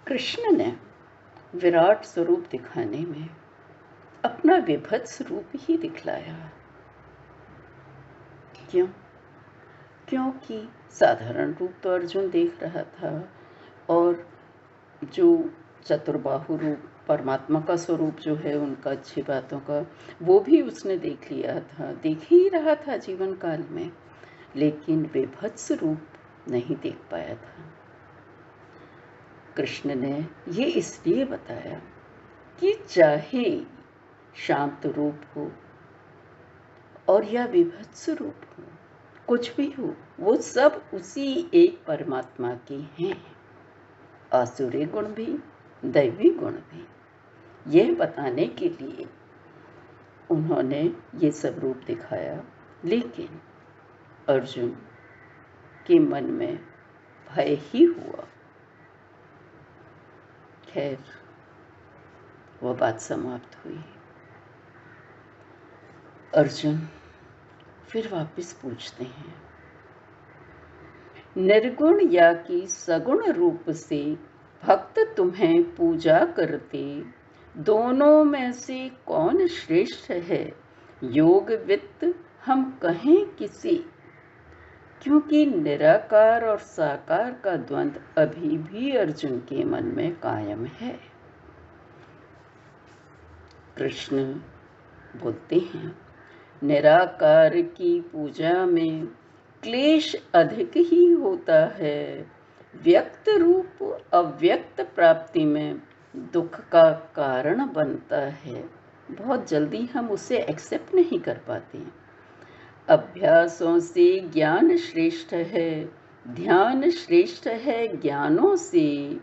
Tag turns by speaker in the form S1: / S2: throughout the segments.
S1: कृष्ण ने विराट स्वरूप दिखाने में अपना विभत्स रूप ही दिखलाया। क्यों? क्योंकि साधारण रूप तो अर्जुन देख रहा था और जो चतुर्बाहु रूप परमात्मा का स्वरूप जो है उनका, अच्छी बातों का, वो भी उसने देख लिया था, देख ही रहा था जीवन काल में, लेकिन विभत्स रूप नहीं देख पाया था। कृष्ण ने ये इसलिए बताया कि चाहे शांत रूप हो और या विभत्स रूप हो, कुछ भी हो, वो सब उसी एक परमात्मा के हैं। आसुरी गुण भी, दैवी गुण भी। यह बताने के लिए उन्होंने ये सब रूप दिखाया, लेकिन अर्जुन के मन में भय ही हुआ। खैर, वह बात समाप्त हुई। अर्जुन फिर वापस पूछते हैं, निर्गुण या कि सगुण रूप से भक्त तुम्हें पूजा करते, दोनों में से कौन श्रेष्ठ है? योग वित्त हम कहें किसे? क्योंकि निराकार और साकार का द्वंद्व अभी भी अर्जुन के मन में कायम है। कृष्ण बोलते हैं, निराकार की पूजा में क्लेश अधिक ही होता है। व्यक्त रूप अव्यक्त प्राप्ति में दुख का कारण बनता है। बहुत जल्दी हम उसे एक्सेप्ट नहीं कर पाते। अभ्यासों से ज्ञान श्रेष्ठ है, ध्यान श्रेष्ठ है ज्ञानों से।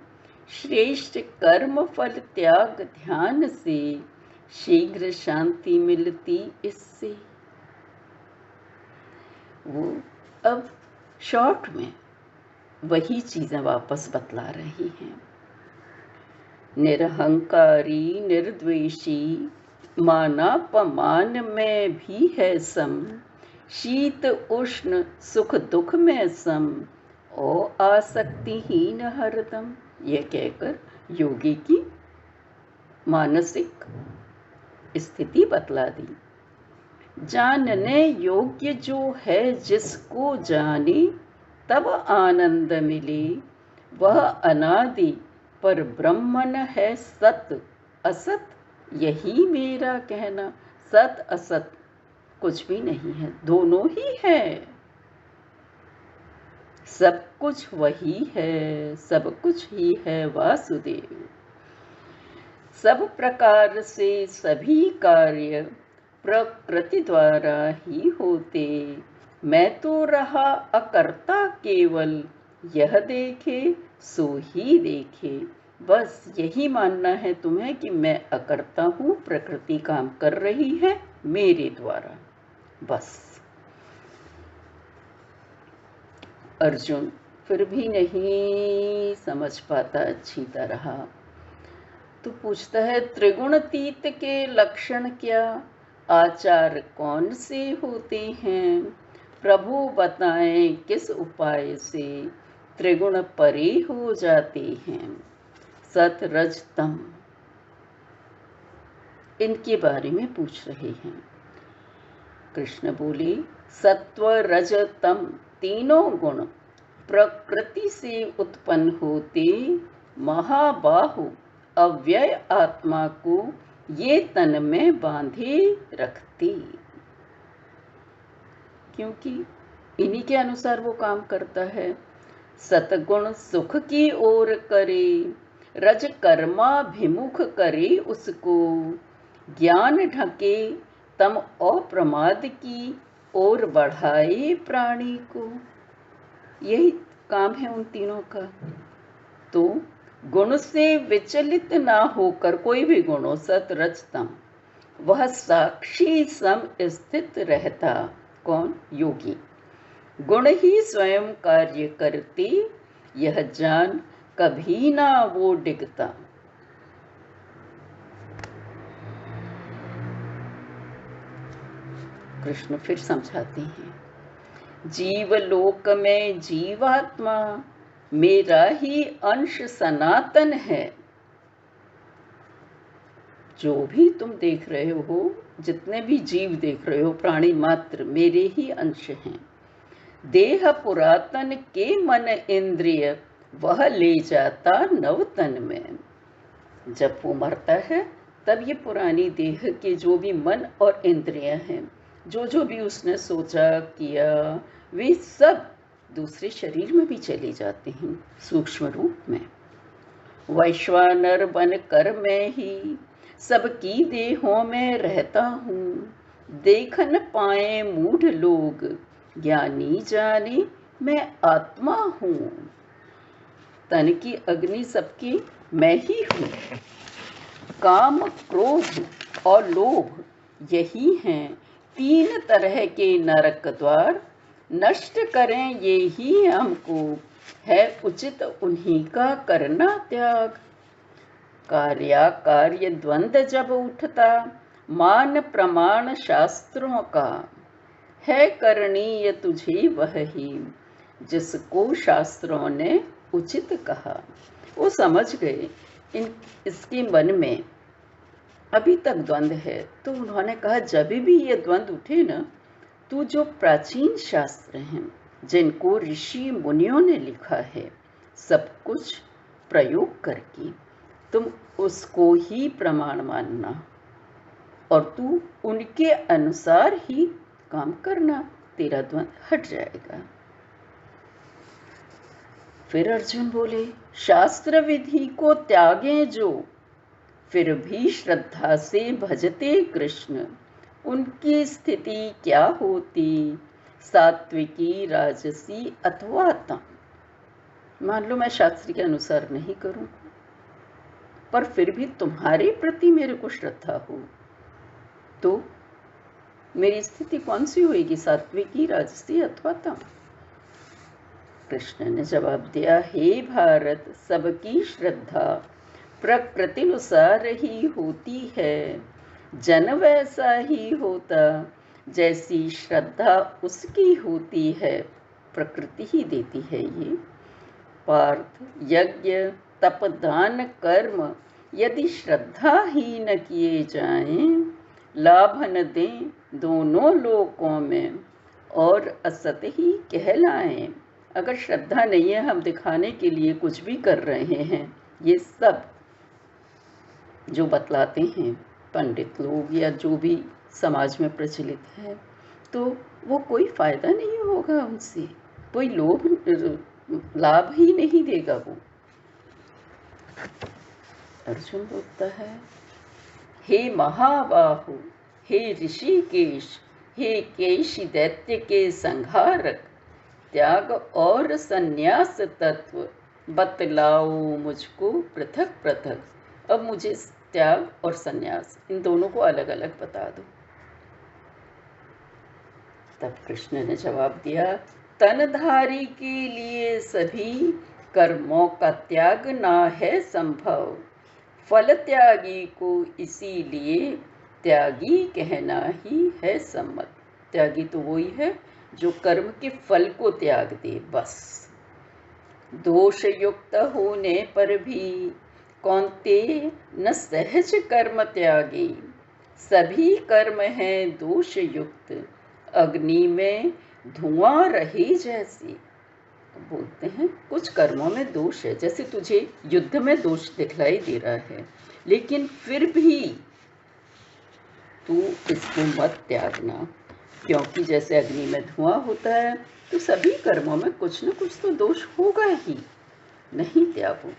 S1: श्रेष्ठ कर्म फल त्याग ध्यान से, शीघ्र शांति मिलती इससे। वो अब शॉर्ट में वही चीजें वापस बतला रही हैं। निरहंकारी निर्द्वेषी, मानापमान में भी है सम। शीत उष्ण सुख दुख में सम, ओ आसक्तिहीन हरदम। यह कहकर योगी की मानसिक स्थिति बतला दी। जानने योग्य जो है जिसको जाने, तब आनंद मिले। वह अनादि पर ब्रह्मन है सत असत, यही मेरा कहना। सत असत कुछ भी नहीं है, दोनों ही है। सब कुछ वही है, सब कुछ ही है वासुदेव। सब प्रकार से सभी कार्य प्रकृति द्वारा ही होते। मैं तो रहा अकर्ता केवल, यह देखे सो ही देखे। बस यही मानना है तुम्हें कि मैं अकर्ता हूँ, प्रकृति काम कर रही है मेरे द्वारा, बस। अर्जुन फिर भी नहीं समझ पाता अच्छी तरह, तो पूछता है, त्रिगुणातीत के लक्षण क्या? आचार कौन से होते हैं? प्रभु बताएं किस उपाय से त्रिगुण परे हो जाते हैं? सत रज तम, इनके बारे में पूछ रहे हैं। कृष्ण बोले, सत्व रज तम तीनों गुण प्रकृति से उत्पन्न होते। महाबाहु अव्यय आत्मा को ये तन में बांधे रखती, क्योंकि इन्हीं के अनुसार वो काम करता है। सतगुण सुख की ओर करे, रज कर्माभिमुख करे उसको। ज्ञान ढके तम अप्रमाद की ओर बढ़ाए प्राणी को। यही काम है उन तीनों का। तो गुण से विचलित ना होकर, कोई भी गुणों सत रज तम, वह साक्षी सम स्थित रहता। कौन? योगी। गुण ही स्वयं कार्य करते, यह जान कभी ना वो डिगता। कृष्ण फिर समझाते हैं, जीवलोक में जीवात्मा मेरा ही अंश सनातन है। जो भी तुम देख रहे हो, जितने भी जीव देख रहे हो, प्राणी मात्र मेरे ही अंश हैं। देह पुरातन के मन इंद्रिय, वह ले जाता नवतन में। जब वो मरता है तब ये पुरानी देह के जो भी मन और इंद्रियां हैं, जो भी उसने सोचा किया, वे सब दूसरे शरीर में भी चले जाते हैं सूक्ष्म रूप में। वैश्वानर बन कर मैं ही सबकी देहों में रहता हूँ। देख न पाए मूढ़ लोग, ज्ञानी जाने मैं आत्मा हूँ। तन की अग्नि सबकी मैं ही हूँ। काम, क्रोध और लोभ यही हैं तीन तरह के नरक द्वार। नष्ट करें ये ही हमको, है उचित उन्हीं का करना त्याग। कार्य द्वंद्व जब उठता, मान प्रमाण शास्त्रों का, है करणीय तुझे वह ही, जिसको शास्त्रों ने उचित कहा। वो समझ गए इसके मन में अभी तक द्वंद्व है, तो उन्होंने कहा जब भी ये द्वंद्व उठे ना, तो जो प्राचीन शास्त्र हैं, जिनको ऋषि मुनियों ने लिखा है, सब कुछ प्रयोग करके तुम उसको ही प्रमाण मानना और तू उनके अनुसार ही काम करना, तेरा द्वंद्व हट जाएगा। फिर अर्जुन बोले, शास्त्र विधि को त्यागे जो, फिर भी श्रद्धा से भजते कृष्ण, उनकी स्थिति क्या होती, सात्विकी, राजसी अथवा तम। मान लो मैं शास्त्र के अनुसार नहीं करूं, पर फिर भी तुम्हारे प्रति मेरे को श्रद्धा हो, तो मेरी स्थिति कौन सी होगी, सात्विकी, राजसी अथवा तम। कृष्ण ने जवाब दिया, हे भारत, सबकी श्रद्धा प्रकृतिनुसार ही होती है। जन वैसा ही होता, जैसी श्रद्धा उसकी होती है, प्रकृति ही देती है ये। पार्थ, यज्ञ, तप, दान, कर्म यदि श्रद्धा ही न किए जाएं, लाभ न दें दोनों लोकों में और असत ही कहलाएं। अगर श्रद्धा नहीं है, हम दिखाने के लिए कुछ भी कर रहे हैं, ये सब जो बतलाते हैं पंडित लोग या जो भी समाज में प्रचलित है, तो वो कोई फायदा नहीं होगा, उनसे कोई लाभ ही नहीं देगा वो। अर्जुन बोलता है, हे महाबाहु, हे ऋषिकेश, हे केश दैत्य के संहारक, त्याग और संन्यास तत्व बतलाओ मुझको पृथक पृथक। अब मुझे त्याग और संन्यास इन दोनों को अलग अलग बता दो। तब कृष्ण ने जवाब दिया, तनधारी के लिए सभी कर्मों का त्याग ना है संभव, फल त्यागी को इसीलिए त्यागी कहना ही है सम्मत। त्यागी तो वही है जो कर्म के फल को त्याग दे, बस। दोष युक्त होने पर भी कौन्ते न सहज कर्म त्यागी, सभी कर्म हैं दोष युक्त, अग्नि में धुआं रही जैसी। बोलते हैं कुछ कर्मों में दोष है, जैसे तुझे युद्ध में दोष दिखलाई दे रहा है, लेकिन फिर भी तू इसको मत त्यागना, क्योंकि जैसे अग्नि में धुआं होता है, तो सभी कर्मों में कुछ न कुछ तो दोष होगा ही, नहीं त्यागो।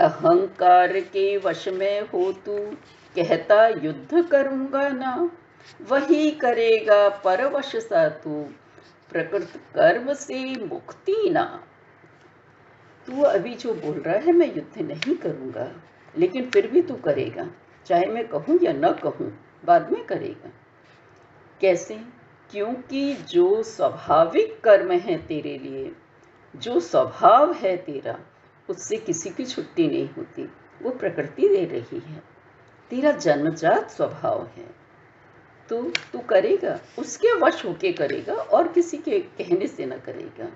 S1: अहंकार के वश में हो तू, कहता युद्ध करूंगा ना, वही करेगा परवश सा तू, प्रकृत कर्म से मुक्ति ना। तू अभी जो बोल रहा है मैं युद्ध नहीं करूंगा, लेकिन फिर भी तू करेगा, चाहे मैं कहूं या न कहूं, बाद में करेगा। कैसे? क्योंकि जो स्वाभाविक कर्म है तेरे लिए, जो स्वभाव है तेरा, उससे किसी की छुट्टी नहीं होती, वो प्रकृति दे रही है, तेरा जन्मजात स्वभाव है, तो तू करेगा, उसके वश होके करेगा और किसी के कहने से न करेगा।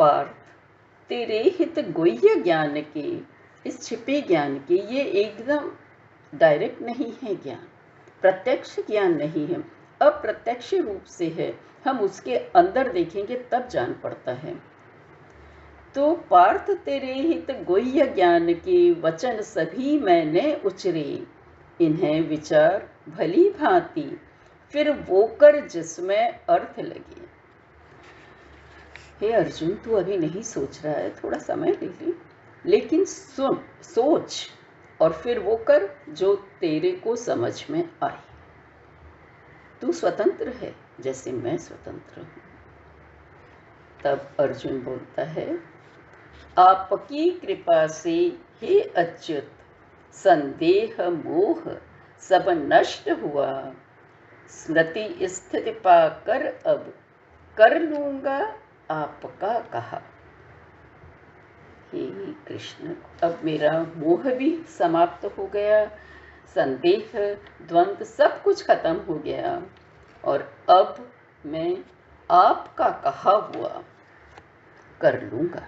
S1: पार्थ तेरे हित गुह्य ज्ञान के, इस छिपे ज्ञान के, ये एकदम डायरेक्ट नहीं है ज्ञान, प्रत्यक्ष ज्ञान नहीं है, अप्रत्यक्ष रूप से है। हम उसके अंदर देखेंगे तब जान पड़ता है। तो पार्थ तेरे हित गुह्य ज्ञान के वचन सभी मैंने उचरे, इन्हें विचार भली भांति, फिर वो कर जिसमें अर्थ लगे। हे अर्जुन, तू अभी नहीं सोच रहा है, थोड़ा समय ले ले, लेकिन सुन, सोच और फिर वो कर जो तेरे को समझ में आए। तू स्वतंत्र है जैसे मैं स्वतंत्र हूं। तब अर्जुन बोलता है, आपकी कृपा से हे अच्युत, संदेह मोह सब नष्ट हुआ, स्मृति स्थिति पाकर अब कर लूंगा आपका कहा। हे कृष्ण, अब मेरा मोह भी समाप्त हो गया, संदेह द्वंद्व सब कुछ खत्म हो गया, और अब मैं आपका कहा हुआ कर लूंगा।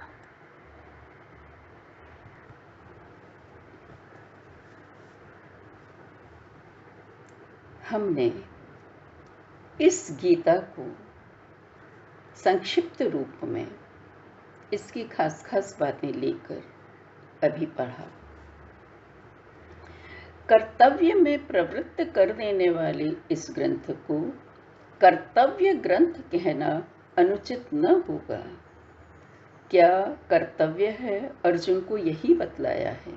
S1: हमने इस गीता को संक्षिप्त रूप में इसकी खास खास बातें लेकर अभी पढ़ा। कर्तव्य में प्रवृत्त कर देने वाले इस ग्रंथ को कर्तव्य ग्रंथ कहना अनुचित न होगा। क्या कर्तव्य है, अर्जुन को यही बतलाया है।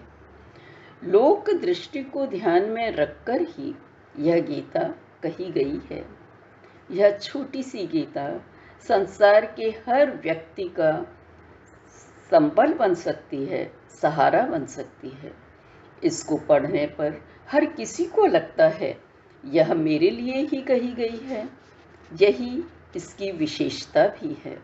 S1: लोक दृष्टि को ध्यान में रखकर ही यह गीता कही गई है। यह छोटी सी गीता संसार के हर व्यक्ति का संबल बन सकती है, सहारा बन सकती है। इसको पढ़ने पर हर किसी को लगता है यह मेरे लिए ही कही गई है। यही इसकी विशेषता भी है।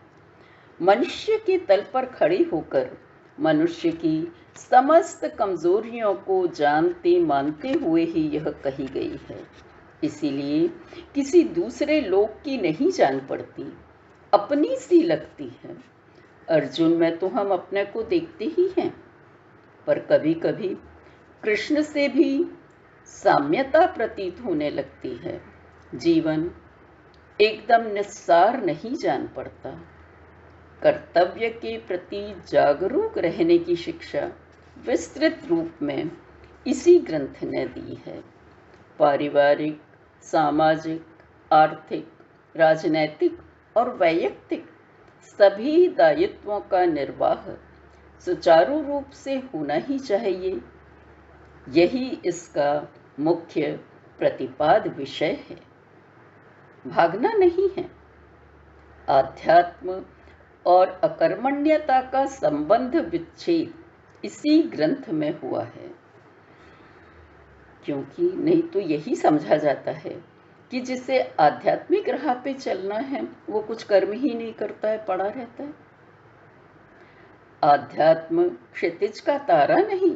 S1: मनुष्य के तल पर खड़े होकर मनुष्य की समस्त कमजोरियों को जानते मानते हुए ही यह कही गई है। इसीलिए किसी दूसरे लोक की नहीं जान पड़ती, अपनी सी लगती है। अर्जुन में तो हम अपने को देखते ही हैं, पर कभी कभी कृष्ण से भी साम्यता प्रतीत होने लगती है। जीवन एकदम निस्सार नहीं जान पड़ता। कर्तव्य के प्रति जागरूक रहने की शिक्षा विस्तृत रूप में इसी ग्रंथ ने दी है। पारिवारिक, सामाजिक, आर्थिक, राजनैतिक और वैयक्तिक सभी दायित्वों का निर्वाह सुचारू रूप से होना ही चाहिए। यही इसका मुख्य प्रतिपाद विषय है। भागना नहीं है। आध्यात्म और अकर्मण्यता का संबंध विच्छेद इसी ग्रंथ में हुआ है, क्योंकि नहीं तो यही समझा जाता है कि जिसे आध्यात्मिक राह पे चलना है वो कुछ कर्म ही नहीं करता है, पड़ा रहता है। आध्यात्म क्षितिज का तारा नहीं,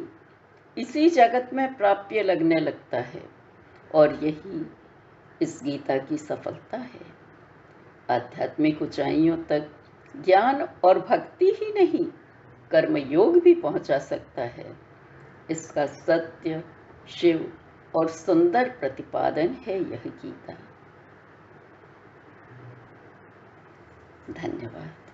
S1: इसी जगत में प्राप्य लगने लगता है, और यही इस गीता की सफलता है। आध्यात्मिक ऊंचाइयों तक ज्ञान और भक्ति ही नहीं, कर्मयोग भी पहुंचा सकता है। इसका सत्य, शिव और सुंदर प्रतिपादन है यह गीता। धन्यवाद।